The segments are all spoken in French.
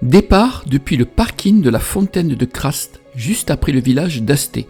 Départ depuis le parking de la fontaine de Craste, juste après le village d'Asté,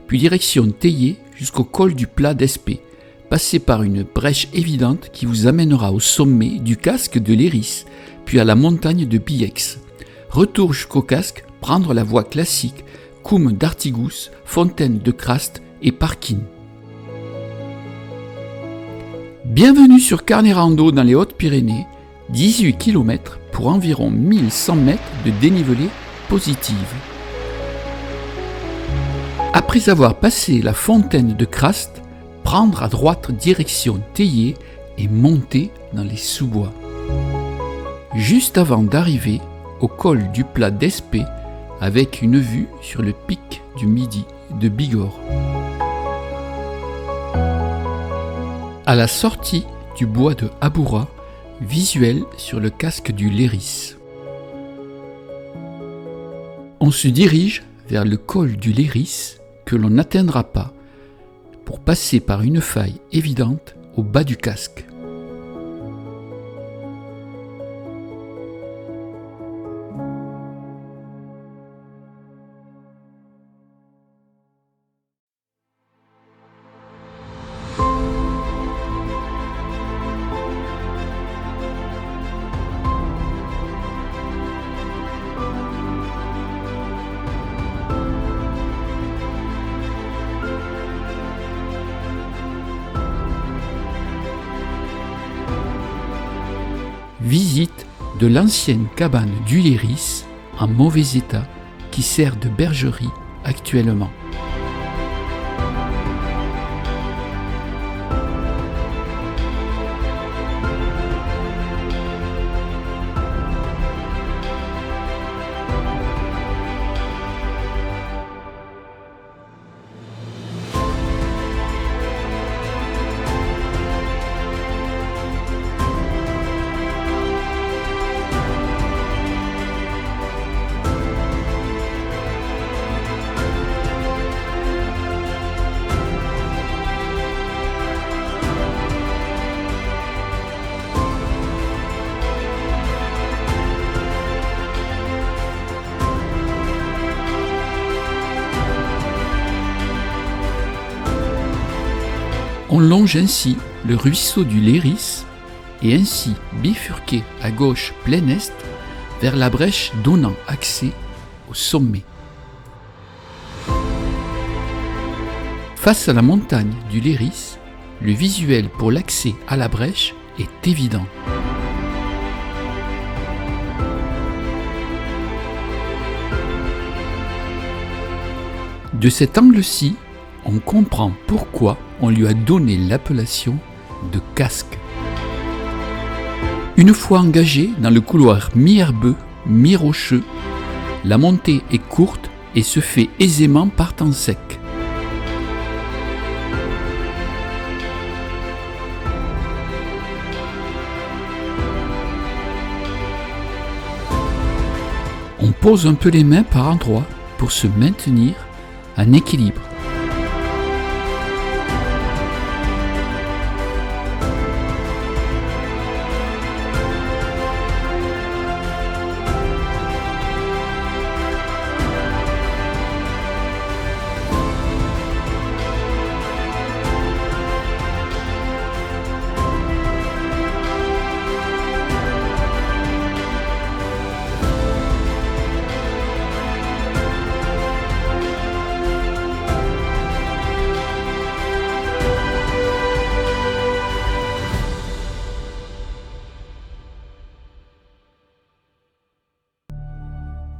puis direction Théier jusqu'au col du Plat d'Espée. Passez par une brèche évidente qui vous amènera au sommet du casque de l'Héris, puis à la montagne de Biex. Retour jusqu'au casque, prendre la voie classique, Coum d'Artigous, fontaine de Craste et parking. Bienvenue sur Carnet Rando dans les Hautes-Pyrénées, 18 km pour environ 1100 mètres de dénivelé positive. Après avoir passé la fontaine de Craste, prendre à droite direction Théier et monter dans les sous-bois. Juste avant d'arriver au col du Plat d'Espée avec une vue sur le pic du Midi de Bigorre. À la sortie du bois de Haboura, visuel sur le casque du Léris. On se dirige vers le col du Léris que l'on n'atteindra pas pour passer par une faille évidente au bas du casque. Visite de l'ancienne cabane du Léris en mauvais état qui sert de bergerie actuellement. On longe ainsi le ruisseau du Léris et ainsi bifurquer à gauche plein est vers la brèche donnant accès au sommet. Face à la montagne du Léris, le visuel pour l'accès à la brèche est évident. De cet angle-ci, on comprend pourquoi on lui a donné l'appellation de casque. Une fois engagé dans le couloir mi-herbeux, mi-rocheux, la montée est courte et se fait aisément par temps sec. On pose un peu les mains par endroits pour se maintenir en équilibre.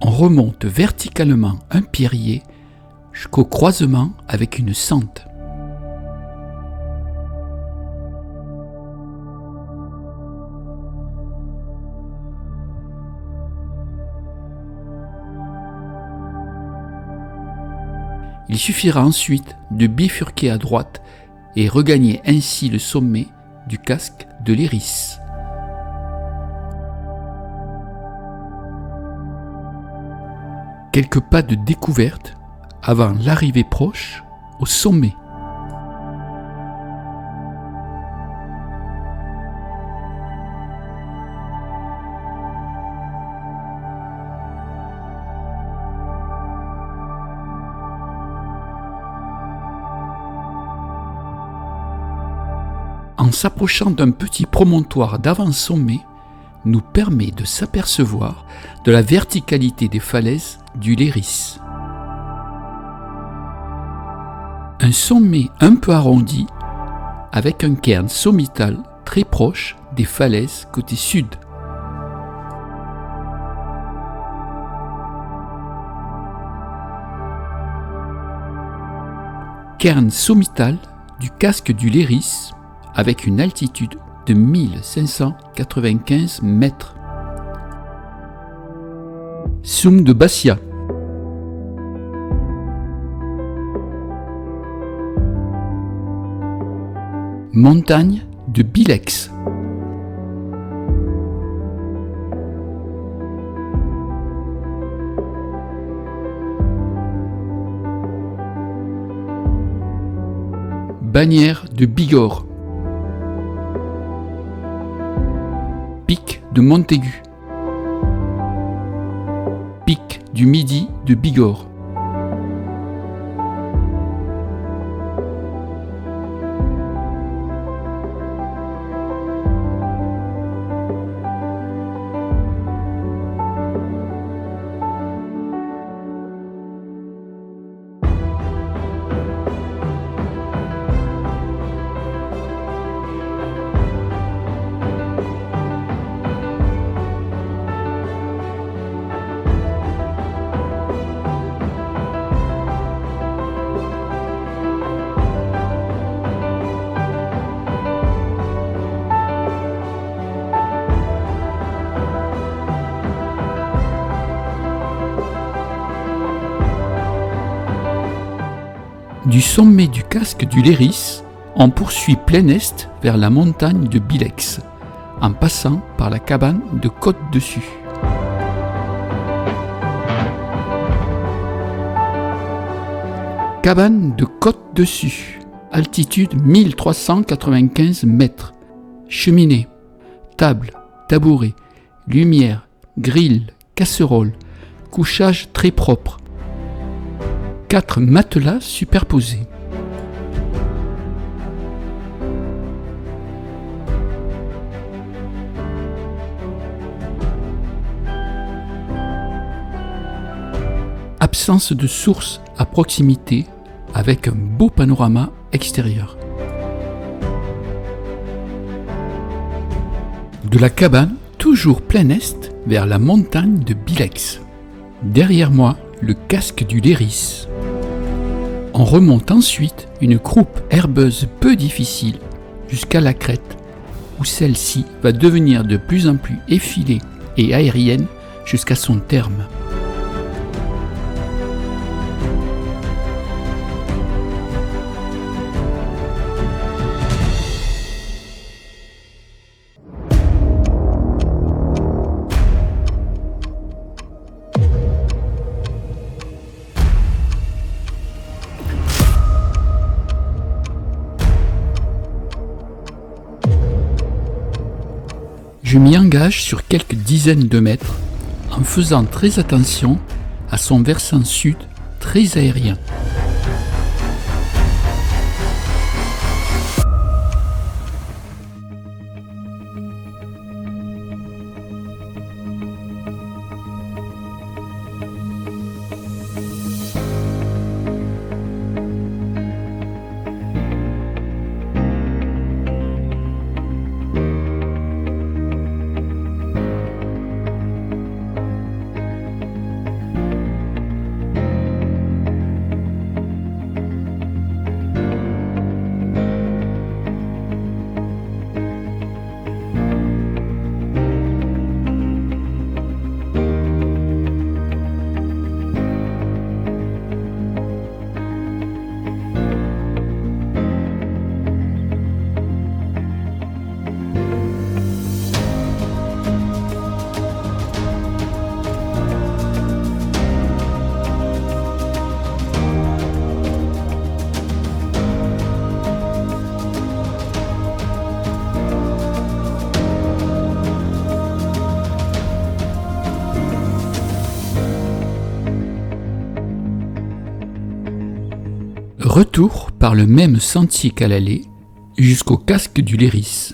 On remonte verticalement un pierrier jusqu'au croisement avec une sente. Il suffira ensuite de bifurquer à droite et regagner ainsi le sommet du casque de l'Héris. Quelques pas de découverte avant l'arrivée proche au sommet. en s'approchant d'un petit promontoire d'avant-sommet, nous permet de s'apercevoir de la verticalité des falaises du Léris. Un sommet un peu arrondi, avec un cairn sommital très proche des falaises côté sud. Cairn sommital du casque du Léris avec une altitude de 1595 mètres. Soum de Bastia. Montagne de Bilex. Bannière de Bigorre. Pic de Montaigu. Pic du Midi de Bigorre. Du sommet du casque du Léris, on poursuit plein est vers la montagne de Bilex, en passant par la cabane de Côte-Dessus. Cabane de Côte-Dessus, altitude 1395 mètres, cheminée, table, tabouret, lumière, grille, casserole, couchage très propre. 4 matelas superposés. Absence de source à proximité avec un beau panorama extérieur. De la cabane, toujours plein est, vers la montagne de Bilex. Derrière moi, le casque du Léris. On remonte ensuite une croupe herbeuse peu difficile jusqu'à la crête, où celle-ci va devenir de plus en plus effilée et aérienne jusqu'à son terme. Je m'y engage sur quelques dizaines de mètres en faisant très attention à son versant sud très aérien. Retour par le même sentier qu'à l'aller, jusqu'au casque du Léris.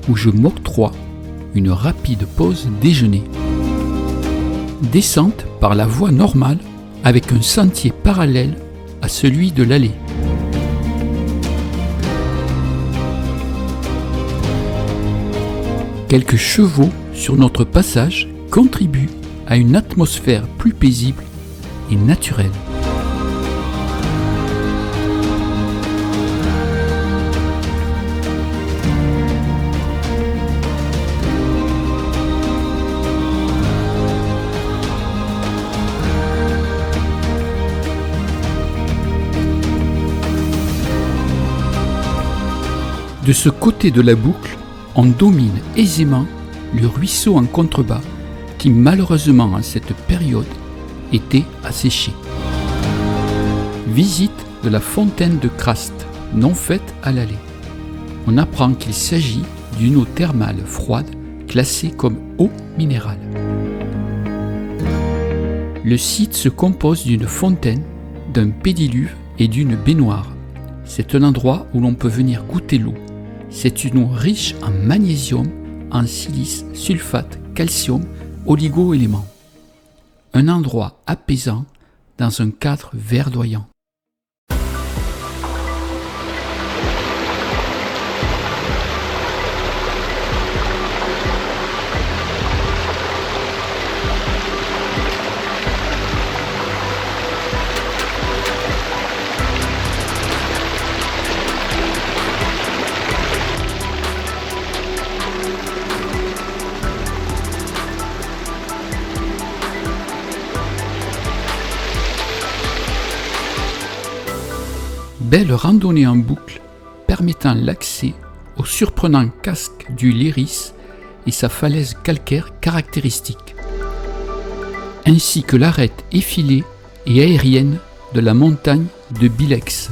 Où je m'octroie une rapide pause déjeuner. Descente par la voie normale avec un sentier parallèle à celui de l'allée. Quelques chevaux sur notre passage contribuent à une atmosphère plus paisible et naturelle. De ce côté de la boucle, on domine aisément le ruisseau en contrebas qui malheureusement en cette période était asséché. Visite de la fontaine de Crast, non faite à l'aller. On apprend qu'il s'agit d'une eau thermale froide classée comme eau minérale. Le site se compose d'une fontaine, d'un pédiluve et d'une baignoire. C'est un endroit où l'on peut venir goûter l'eau. C'est une eau riche en magnésium, en silice, sulfate, calcium, oligo-éléments. Un endroit apaisant dans un cadre verdoyant. Belle randonnée en boucle permettant l'accès au surprenant casque du Léris et sa falaise calcaire caractéristique, ainsi que l'arête effilée et aérienne de la montagne de Bilex.